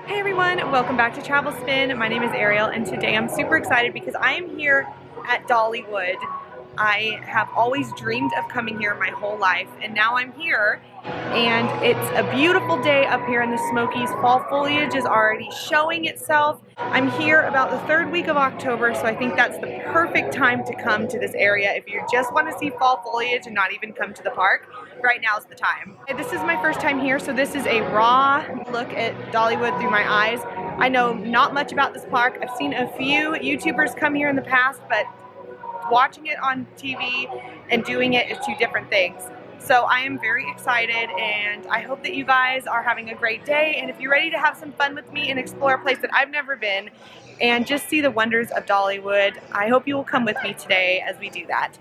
Hey everyone, welcome back to Travel Spin. My name is Ariel and today I'm super excited because I am here at Dollywood. I have always dreamed of coming here my whole life and now I'm here and it's a beautiful day up here in the Smokies. Fall foliage is already showing itself. I'm here about the third week of October, so I think that's the perfect time to come to this area if you just want to see fall foliage and not even come to the park. Right now is the time. This is my first time here, so this is a raw look at Dollywood through my eyes. I know not much about this park. I've seen a few YouTubers come here in the past, but watching it on TV and doing it is two different things. So I am very excited and I hope that you guys are having a great day, and if you're ready to have some fun with me and explore a place that I've never been and just see the wonders of Dollywood, I hope you will come with me today as we do that.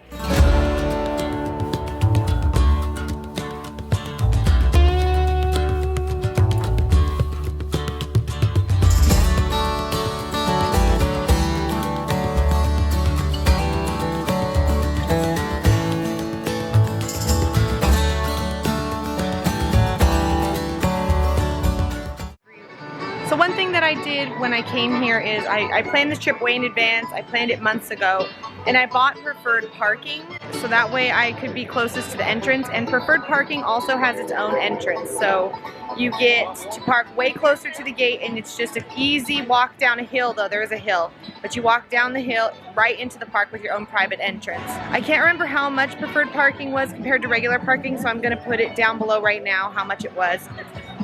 So one thing that I did when I came here is I planned this trip way in advance. I planned it months ago and I bought preferred parking so that way I could be closest to the entrance, and preferred parking also has its own entrance. So you get to park way closer to the gate and it's just an easy walk down a hill, though there is a hill, but you walk down the hill right into the park with your own private entrance. I can't remember how much preferred parking was compared to regular parking, so I'm gonna put it down below right now how much it was.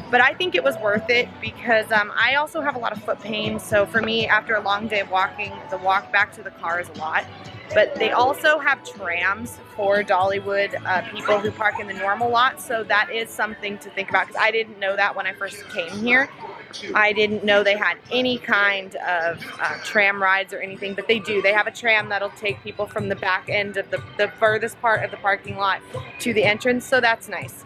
But I think it was worth it because I also have a lot of foot pain, so for me, after a long day of walking, the walk back to the car is a lot. But they also have trams for Dollywood people who park in the normal lot, so that is something to think about because I didn't know that when I first came here. I didn't know they had any kind of tram rides or anything, but they do. They have a tram that'll take people from the back end of the furthest part of the parking lot to the entrance, so that's nice.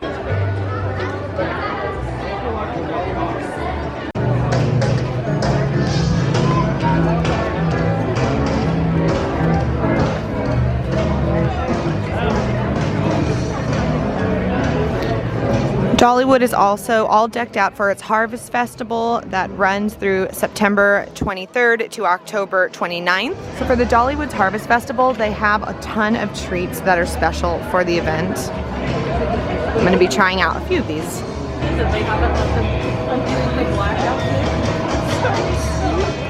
Dollywood is also all decked out for its Harvest Festival that runs through September 23rd to October 29th. So for the Dollywood's Harvest Festival, they have a ton of treats that are special for the event. I'm going to be trying out a few of these.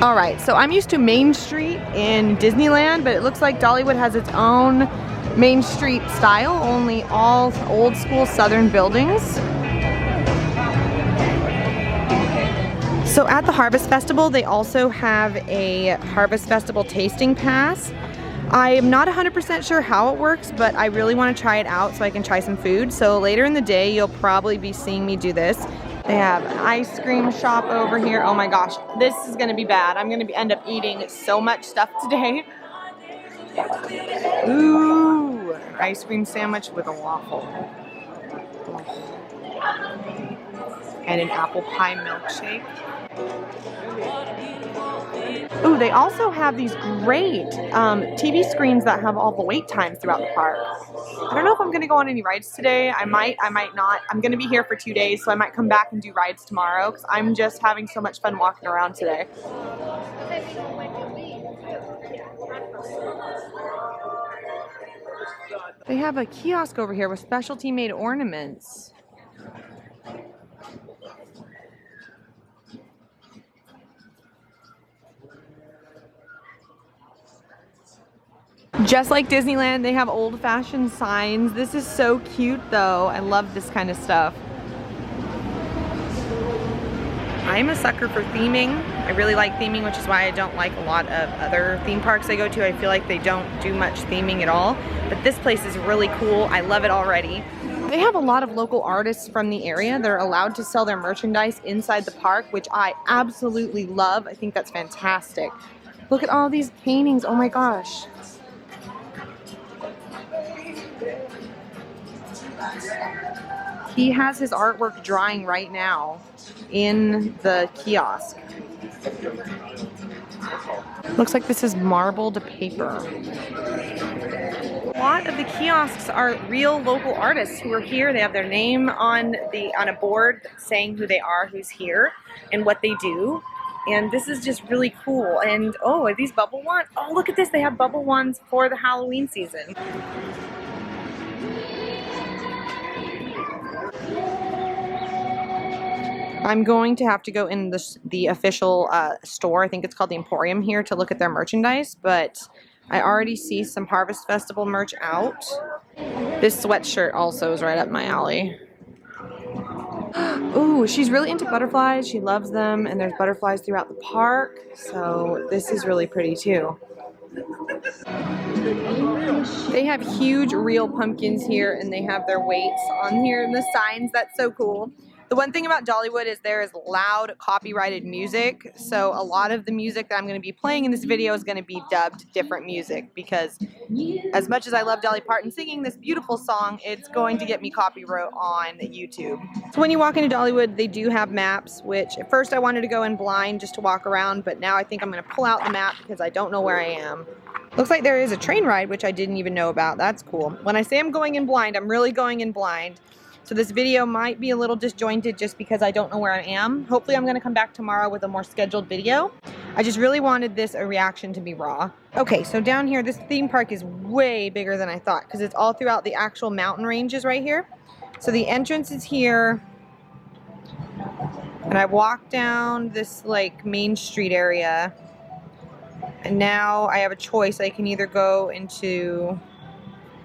Alright, so I'm used to Main Street in Disneyland, but it looks like Dollywood has its own Main Street style, only all old school southern buildings. So at the Harvest Festival, they also have a Harvest Festival tasting pass. I am not 100% sure how it works, but I really want to try it out so I can try some food. So later in the day, you'll probably be seeing me do this. They have an ice cream shop over here. Oh my gosh, this is going to be bad. I'm going to end up eating so much stuff today. Ooh, ice cream sandwich with a waffle. And an apple pie milkshake. Ooh, they also have these great TV screens that have all the wait times throughout the park. I don't know if I'm going to go on any rides today. I might not. I'm going to be here for 2 days, so I might come back and do rides tomorrow because I'm just having so much fun walking around today. They have a kiosk over here with specialty made ornaments. Just like Disneyland, they have old-fashioned signs. This is so cute though. I love this kind of stuff. I'm a sucker for theming. I really like theming, which is why I don't like a lot of other theme parks I go to. I feel like they don't do much theming at all. But this place is really cool. I love it already. They have a lot of local artists from the area. They're allowed to sell their merchandise inside the park, which I absolutely love. I think that's fantastic. Look at all these paintings. Oh my gosh. He has his artwork drying right now in the kiosk. Looks like this is marbled paper. A lot of the kiosks are real local artists who are here. They have their name on a board saying who they are, who's here, and what they do. And this is just really cool. And oh, are these bubble wands? Oh, look at this. They have bubble wands for the Halloween season. I'm going to have to go in the official store, I think it's called the Emporium here, to look at their merchandise, but I already see some Harvest Festival merch out. This sweatshirt also is right up my alley. Ooh, she's really into butterflies. She loves them, and there's butterflies throughout the park, so this is really pretty too. They have huge real pumpkins here, and they have their weights on here and the signs. That's so cool. The one thing about Dollywood is there is loud copyrighted music, so a lot of the music that I'm going to be playing in this video is going to be dubbed different music, because as much as I love Dolly Parton singing this beautiful song, it's going to get me copyright on YouTube. So when you walk into Dollywood, they do have maps, which at first I wanted to go in blind just to walk around, but now I think I'm going to pull out the map because I don't know where I am. Looks like there is a train ride, which I didn't even know about. That's cool. When I say I'm going in blind, I'm really going in blind. So this video might be a little disjointed just because I don't know where I am. Hopefully I'm going to come back tomorrow with a more scheduled video. I just really wanted this a reaction to be raw. Okay, so down here, this theme park is way bigger than I thought because it's all throughout the actual mountain ranges right here. So the entrance is here. And I walked down this like Main Street area. And now I have a choice. I can either go into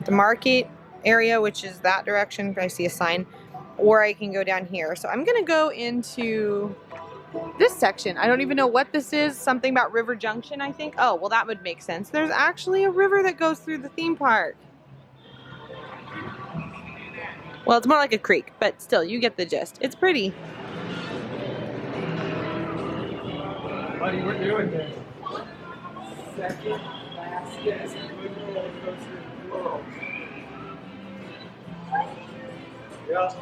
the market area, which is that direction, I see a sign, or I can go down here. So I'm gonna go into this section. I don't even know what this is. Something about River Junction, I think. Oh, well, that would make sense. There's actually a river that goes through the theme park. Well, it's more like a creek, but still, you get the gist. It's pretty. Buddy, we're doing this. Second fastest roller coaster in the world. Yeah.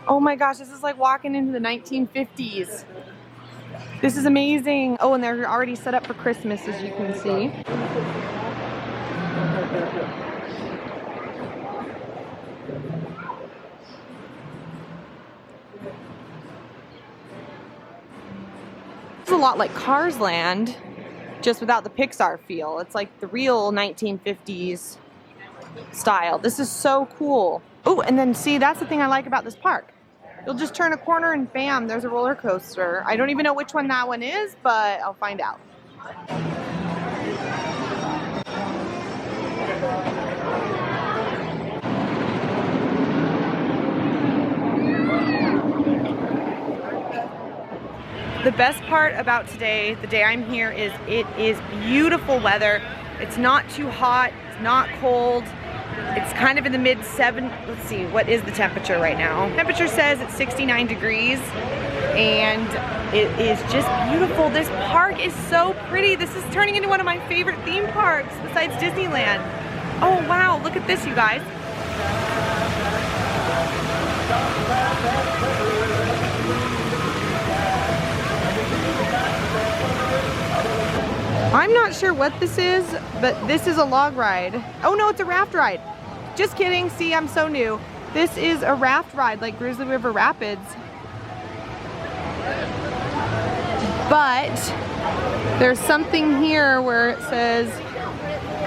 Oh my gosh, this is like walking into the 1950s. This is amazing. Oh, and they're already set up for Christmas, as you can see. It's a lot like Cars Land, just without the Pixar feel. It's like the real 1950s style. This is so cool. Oh, and then see, that's the thing I like about this park. You'll just turn a corner and bam, there's a roller coaster. I don't even know which one that one is, but I'll find out. The best part about today, the day I'm here, is it is beautiful weather. It's not too hot, it's not cold. It's kind of in the let's see, what is the temperature right now? Temperature says it's 69 degrees and it is just beautiful. This park is so pretty. This is turning into one of my favorite theme parks besides Disneyland. Oh wow, look at this, you guys. I'm not sure what this is, but this is a log ride. Oh no, it's a raft ride. Just kidding, see, I'm so new. This is a raft ride like Grizzly River Rapids. But there's something here where it says,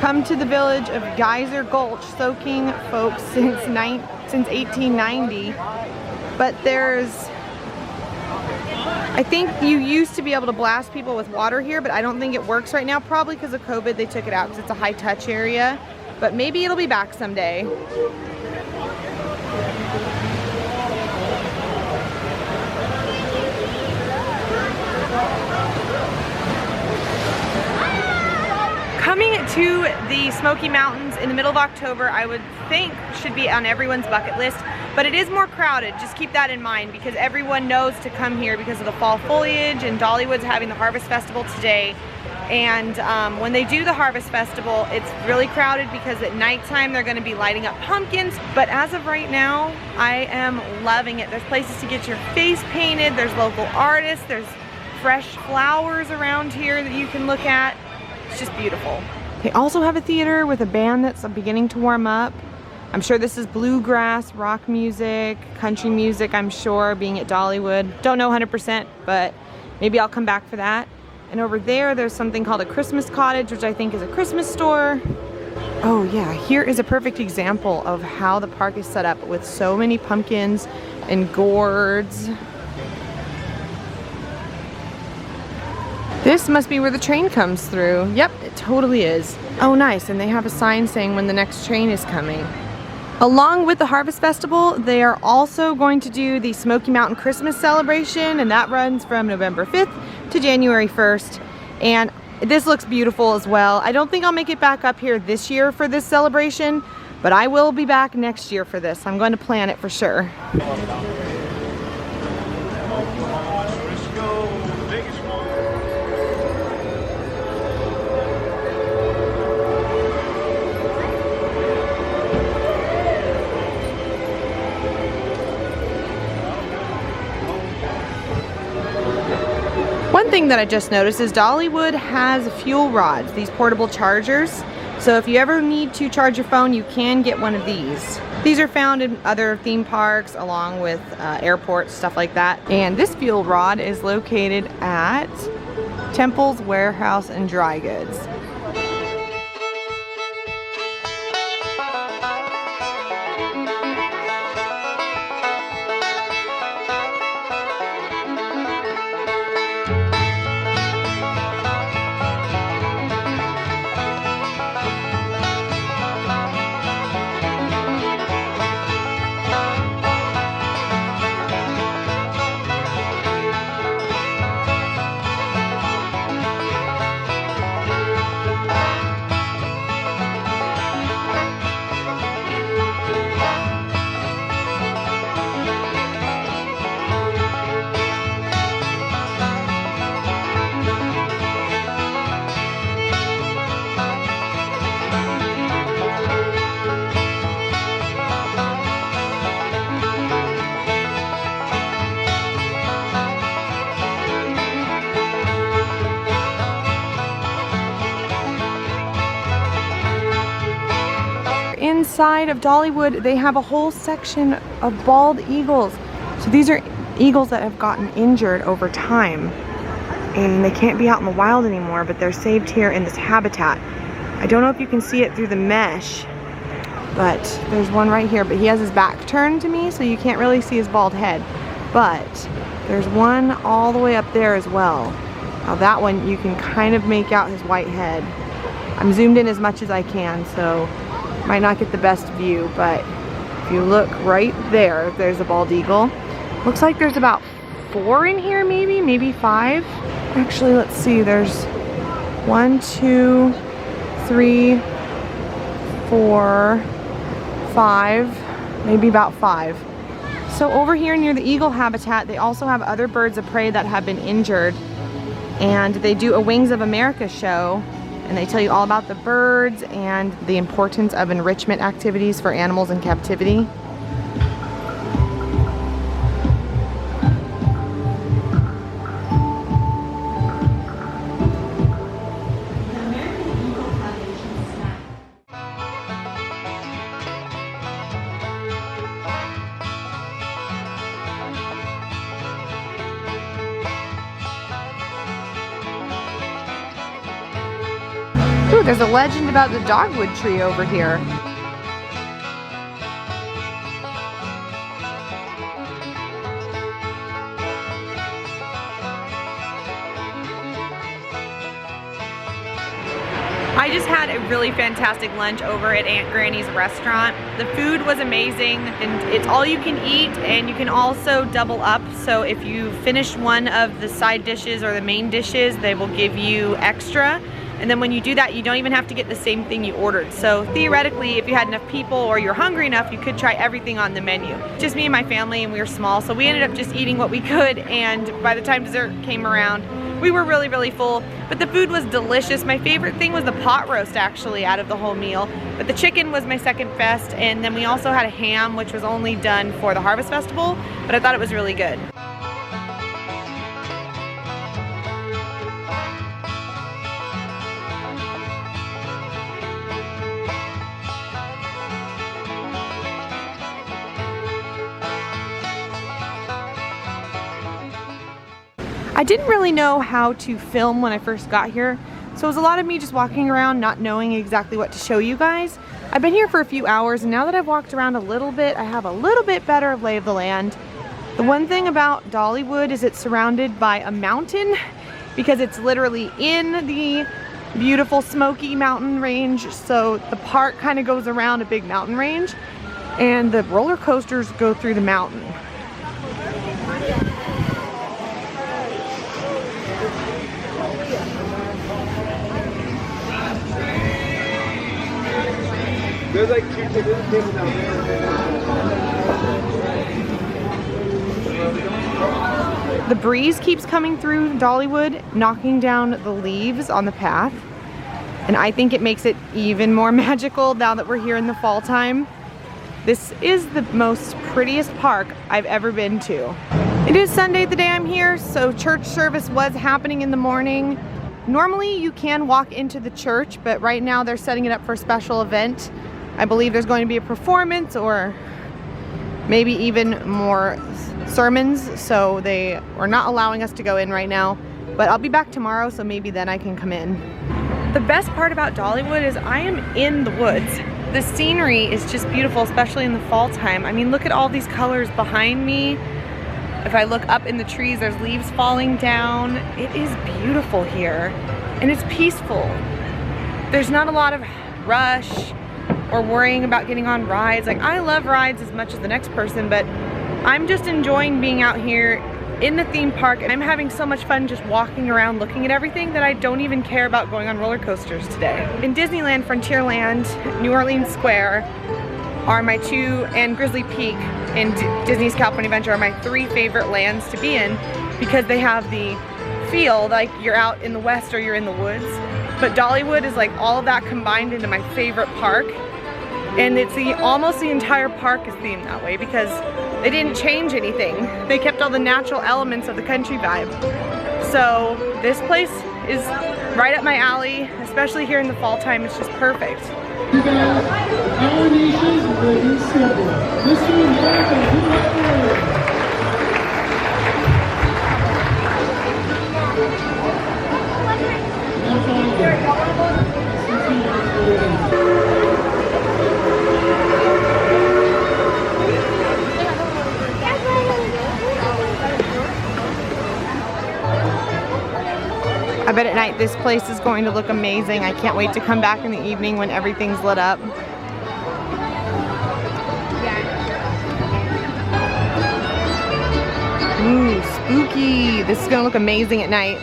come to the village of Geyser Gulch, soaking folks since 1890. But there's, I think you used to be able to blast people with water here, but I don't think it works right now. Probably because of COVID, they took it out because it's a high touch area. But maybe it'll be back someday. Coming to the Smoky Mountains in the middle of October, I would think should be on everyone's bucket list, but it is more crowded. Just keep that in mind because everyone knows to come here because of the fall foliage, and Dollywood's having the Harvest Festival today. And when they do the Harvest Festival, it's really crowded because at nighttime they're going to be lighting up pumpkins. But as of right now, I am loving it. There's places to get your face painted, there's local artists, there's fresh flowers around here that you can look at. It's just beautiful. They also have a theater with a band that's beginning to warm up. I'm sure this is bluegrass, rock music, country music, I'm sure, being at Dollywood. Don't know 100%, but maybe I'll come back for that. And over there, there's something called a Christmas cottage, which I think is a Christmas store. Oh yeah, here is a perfect example of how the park is set up with so many pumpkins and gourds. This must be where the train comes through. Yep, it totally is. Oh nice, and they have a sign saying when the next train is coming. Along with the Harvest Festival, they are also going to do the Smoky Mountain Christmas celebration, and that runs from November 5th to January 1st. And this looks beautiful as well. I don't think I'll make it back up here this year for this celebration, but I will be back next year for this. I'm going to plan it for sure. One thing that I just noticed is Dollywood has fuel rods, these portable chargers. So if you ever need to charge your phone, you can get one of these. These are found in other theme parks along with airports, stuff like that. And this fuel rod is located at Temple's Warehouse and Dry Goods. Inside of Dollywood, they have a whole section of bald eagles. So these are eagles that have gotten injured over time and they can't be out in the wild anymore, but they're saved here in this habitat. I don't know if you can see it through the mesh, but there's one right here, but he has his back turned to me, so you can't really see his bald head. But there's one all the way up there as well. Now that one, you can kind of make out his white head. I'm zoomed in as much as I can, so might not get the best view, but if you look right there, there's a bald eagle. Looks like there's about 4 in here, maybe 5. Actually, let's see, there's 1, 2, 3, 4, 5, maybe about 5. So over here near the eagle habitat, they also have other birds of prey that have been injured, and they do a Wings of America show, and they tell you all about the birds and the importance of enrichment activities for animals in captivity. Ooh, there's a legend about the dogwood tree over here. I just had a really fantastic lunch over at Aunt Granny's restaurant. The food was amazing, and it's all you can eat, and you can also double up. So if you finish one of the side dishes or the main dishes, they will give you extra. And then when you do that, you don't even have to get the same thing you ordered. So theoretically, if you had enough people or you're hungry enough, you could try everything on the menu. Just me and my family, and we were small, so we ended up just eating what we could, and by the time dessert came around, we were really, really full. But the food was delicious. My favorite thing was the pot roast, actually, out of the whole meal. But the chicken was my second best, and then we also had a ham, which was only done for the Harvest Festival, but I thought it was really good. I didn't really know how to film when I first got here, so it was a lot of me just walking around not knowing exactly what to show you guys. I've been here for a few hours, and now that I've walked around a little bit, I have a little bit better lay of the land. The one thing about Dollywood is it's surrounded by a mountain because it's literally in the beautiful Smoky mountain range, so the park kind of goes around a big mountain range and the roller coasters go through the mountain. There's like 2 tables down there. The breeze keeps coming through Dollywood, knocking down the leaves on the path, and I think it makes it even more magical now that we're here in the fall time. This is the most prettiest park I've ever been to. It is Sunday the day I'm here, so church service was happening in the morning. Normally you can walk into the church, but right now they're setting it up for a special event. I believe there's going to be a performance or maybe even more sermons, so they are not allowing us to go in right now, but I'll be back tomorrow, so maybe then I can come in. The best part about Dollywood is I am in the woods. The scenery is just beautiful, especially in the fall time. I mean, look at all these colors behind me. If I look up in the trees, there's leaves falling down. It is beautiful here, and it's peaceful. There's not a lot of rush or worrying about getting on rides. Like, I love rides as much as the next person, but I'm just enjoying being out here in the theme park, and I'm having so much fun just walking around looking at everything that I don't even care about going on roller coasters today. In Disneyland, Frontierland, New Orleans Square are my 2, and Grizzly Peak in Disney's California Adventure are my 3 favorite lands to be in because they have the feel like you're out in the west or you're in the woods. But Dollywood is like all of that combined into my favorite park, and it's almost the entire park is themed that way because they didn't change anything. They kept all the natural elements of the country vibe. So this place is right up my alley, especially here in the fall time. It's just perfect. You got our nation's greatest symbol, Mr. America. I bet at night this place is going to look amazing. I can't wait to come back in the evening when everything's lit up. Ooh, spooky. This is gonna look amazing at night.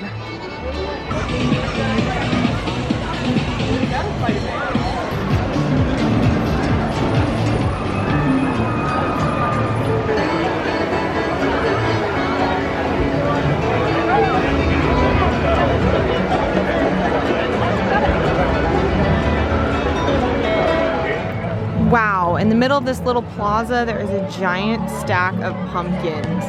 Wow, in the middle of this little plaza, there is a giant stack of pumpkins.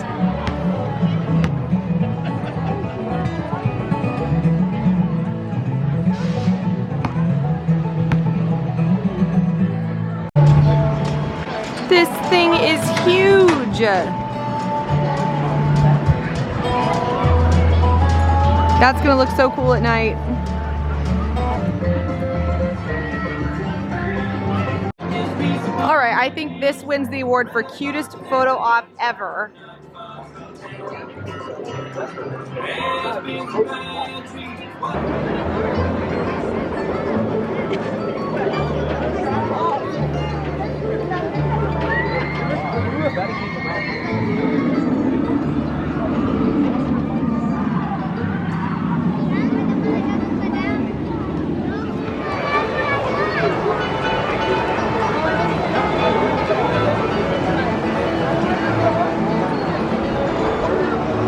This thing is huge. That's gonna look so cool at night. All right, I think this wins the award for cutest photo op ever.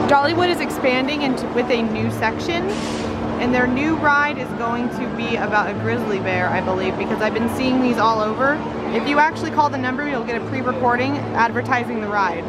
Dollywood is expanding with a new section, and their new ride is going to be about a grizzly bear, I believe, because I've been seeing these all over. If you actually call the number, you'll get a pre-recording advertising the ride.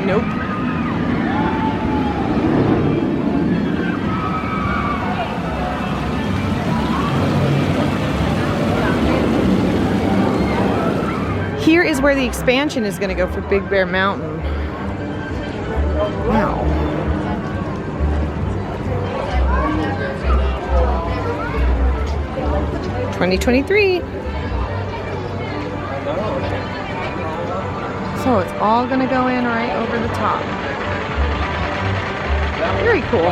Nope. Here is where the expansion is going to go for Big Bear Mountain. Wow. $2023. So it's all going to go in right over the top. Very cool.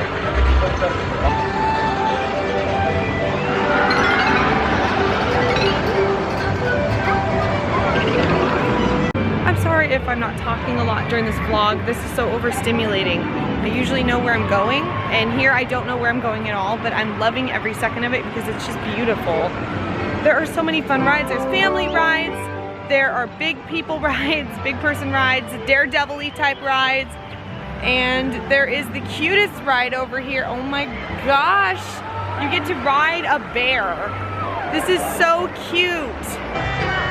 I'm sorry if I'm not talking a lot during this vlog. This is so overstimulating. I usually know where I'm going, and here I don't know where I'm going at all, but I'm loving every second of it because it's just beautiful. There are so many fun rides. There's family rides, there are big people rides, big person rides, daredevil-y type rides, and there is the cutest ride over here. Oh my gosh, you get to ride a bear. This is so cute.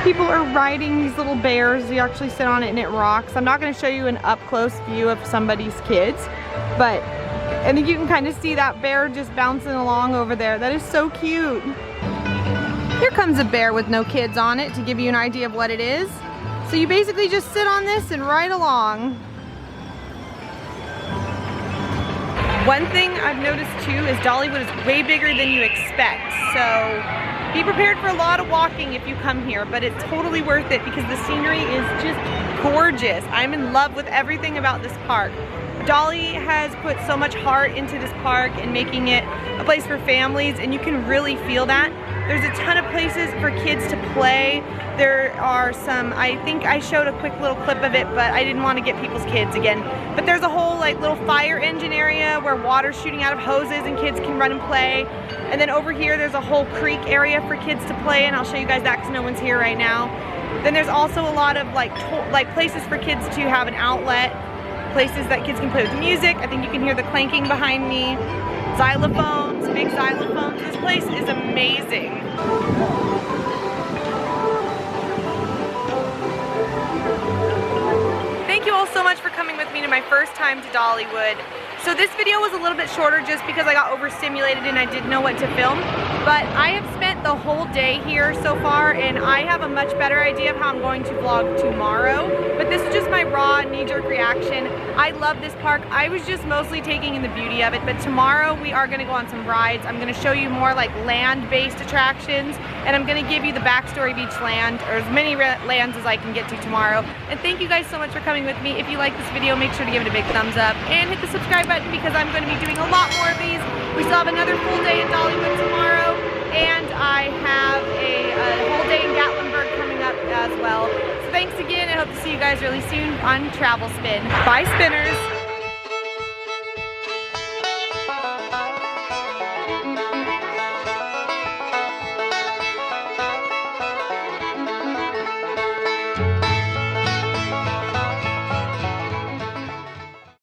People are riding these little bears. You actually sit on it and it rocks. I'm not going to show you an up-close view of somebody's kids, but I think you can kind of see that bear just bouncing along over there. That is so cute. Here comes a bear with no kids on it to give you an idea of what it is. So you basically just sit on this and ride along. One thing I've noticed too is Dollywood is way bigger than you expect. So be prepared for a lot of walking if you come here, but it's totally worth it because the scenery is just gorgeous. I'm in love with everything about this park. Dolly has put so much heart into this park and making it a place for families, and you can really feel that. There's a ton of places for kids to play. There are some, I think I showed a quick little clip of it, but I didn't want to get people's kids again. But there's a whole like little fire engine area where water's shooting out of hoses and kids can run and play. And then over here there's a whole creek area for kids to play, and I'll show you guys that because no one's here right now. Then there's also a lot of like places for kids to have an outlet, places that kids can play with music. I think you can hear the clanking behind me. Xylophones, big xylophones. This place is amazing. Thank you all so much for coming with me to my first time to Dollywood. So this video was a little bit shorter just because I got overstimulated and I didn't know what to film. But I have spent the whole day here so far, and I have a much better idea of how I'm going to vlog tomorrow. But this is just my raw knee-jerk reaction. I love this park. I was just mostly taking in the beauty of it, but tomorrow we are gonna go on some rides. I'm gonna show you more like land-based attractions, and I'm gonna give you the backstory of each land, or as many lands as I can get to tomorrow. And thank you guys so much for coming with me. If you like this video, make sure to give it a big thumbs up and hit the subscribe button because I'm gonna be doing a lot more of these. We still have another full day in Dollywood tomorrow, and I have a whole day in Gatlinburg coming up as well. So thanks again, and I hope to see you guys really soon on Travel Spin. Bye, spinners!